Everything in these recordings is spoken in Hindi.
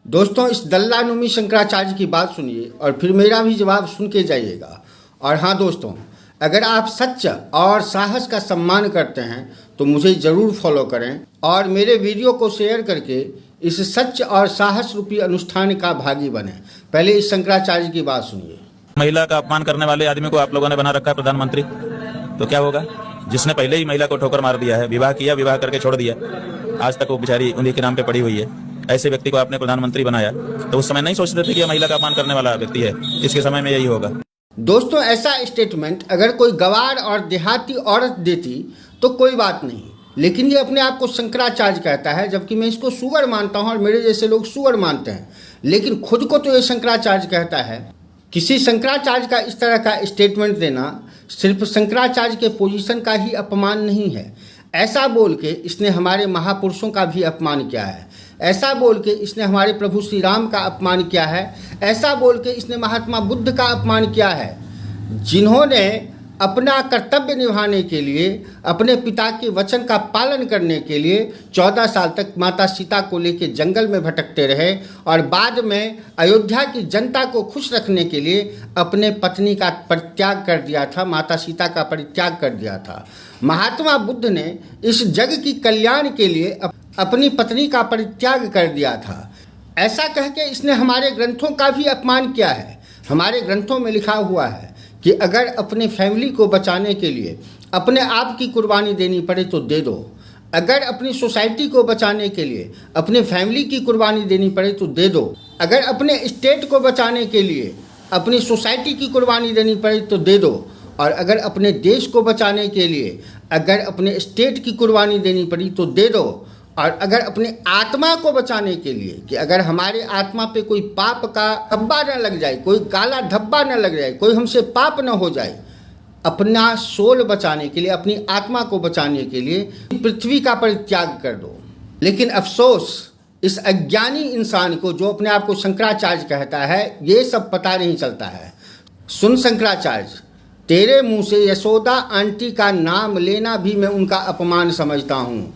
दोस्तों, इस दल्लानुमी शंकराचार्य की बात सुनिए और फिर मेरा भी जवाब सुन के जाइएगा। और हाँ दोस्तों, अगर आप सच और साहस का सम्मान करते हैं तो मुझे ज़रूर फॉलो करें और मेरे वीडियो को शेयर करके इस सच और साहस रूपी अनुष्ठान का भागी बने। पहले इस शंकराचार्य की बात सुनिए। महिला का अपमान करने वाले आदमी को आप लोगों ने बना रखा है प्रधानमंत्री, तो क्या होगा? जिसने पहले ही महिला को ठोकर मार दिया है, विवाह किया, विवाह करके छोड़ दिया, आज तक वो बेचारी उन्हीं के नाम पे पड़ी हुई है, ऐसे व्यक्ति को आपने प्रधानमंत्री बनाया, तो उस समय नहीं सोचते थे कि यह महिला का अपमान करने वाला व्यक्ति है? इसके समय में यही होगा। दोस्तों, ऐसा स्टेटमेंट अगर कोई गवार और देहाती औरत देती तो कोई बात नहीं, लेकिन ये अपने आप को शंकराचार्य कहता है, जबकि मैं इसको सुअर मानता हूँ और मेरे जैसे लोग सुअर मानते हैं, लेकिन खुद को तो ये शंकराचार्य कहता है। किसी शंकराचार्य का इस तरह का स्टेटमेंट देना सिर्फ शंकराचार्य के पोजीशन का ही अपमान नहीं है। ऐसा बोल के इसने हमारे महापुरुषों का भी अपमान किया है। ऐसा बोल के इसने हमारे प्रभु श्री राम का अपमान किया है। ऐसा बोल के इसने महात्मा बुद्ध का अपमान किया है, जिन्होंने अपना कर्तव्य निभाने के लिए, अपने पिता के वचन का पालन करने के लिए 14 साल तक माता सीता को लेकर जंगल में भटकते रहे और बाद में अयोध्या की जनता को खुश रखने के लिए अपने पत्नी का परित्याग कर दिया था, माता सीता का परित्याग कर दिया था। महात्मा बुद्ध ने इस जग की कल्याण के लिए अपनी पत्नी का परित्याग कर दिया था। ऐसा कह के इसने हमारे ग्रंथों का भी अपमान किया है। हमारे ग्रंथों में लिखा हुआ है कि अगर अपने फैमिली को बचाने के लिए अपने आप की कुर्बानी देनी पड़े तो दे दो। अगर अपनी सोसाइटी को बचाने के लिए अपने फैमिली की कुर्बानी देनी पड़े तो दे दो। अगर अपने स्टेट को बचाने के लिए अपनी सोसाइटी की कुर्बानी देनी पड़े तो दे दो। और अगर अपने देश को बचाने के लिए अगर अपने स्टेट की कुर्बानी देनी पड़ी तो दे दो। और अगर अपने आत्मा को बचाने के लिए कि अगर हमारे आत्मा पे कोई पाप का धब्बा न लग जाए, कोई काला धब्बा न लग जाए, कोई हमसे पाप न हो जाए, अपना सोल बचाने के लिए, अपनी आत्मा को बचाने के लिए पृथ्वी का परित्याग कर दो। लेकिन अफसोस इस अज्ञानी इंसान को, जो अपने आप को शंकराचार्य कहता है, ये सब पता नहीं चलता है। सुन शंकराचार्य, तेरे मुंह से यशोदा आंटी का नाम लेना भी मैं उनका अपमान समझता हूँ।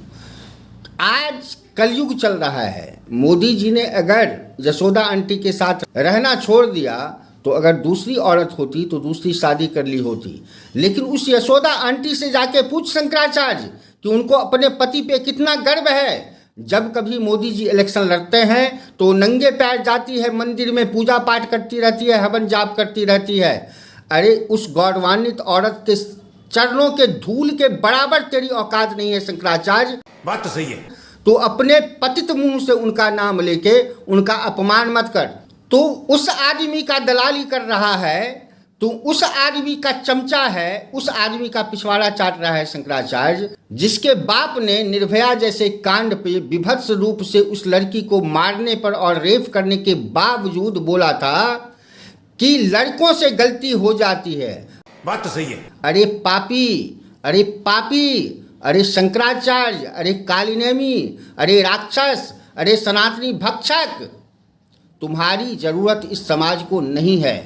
आज कलयुग चल रहा है। मोदी जी ने अगर यशोदा आंटी के साथ रहना छोड़ दिया तो अगर दूसरी औरत होती तो दूसरी शादी कर ली होती। लेकिन उस यशोदा आंटी से जाके पूछ शंकराचार्य कि उनको अपने पति पे कितना गर्व है। जब कभी मोदी जी इलेक्शन लड़ते हैं तो नंगे पैर जाती है मंदिर में, पूजा पाठ करती रहती है, हवन जाप करती रहती है। अरे उस गौरवान्वित औरत के चरणों के धूल के बराबर तेरी औकात नहीं है शंकराचार्य। बात तो सही है। तो अपने पतित मुंह से उनका नाम लेके उनका अपमान मत कर। तू उस आदमी का दलाली कर रहा है, तू उस आदमी का चमचा है, उस आदमी का पिछवाड़ा चाट रहा है शंकराचार्य, जिसके बाप ने निर्भया जैसे कांड पे विभत्स रूप से उस लड़की को मारने पर और रेप करने के बावजूद बोला था कि लड़कों से गलती हो जाती है। बात तो सही है। अरे पापी, अरे पापी, अरे शंकराचार्य, अरे कालीनेमी, अरे राक्षस, अरे सनातनी भक्षक, तुम्हारी जरूरत इस समाज को नहीं है।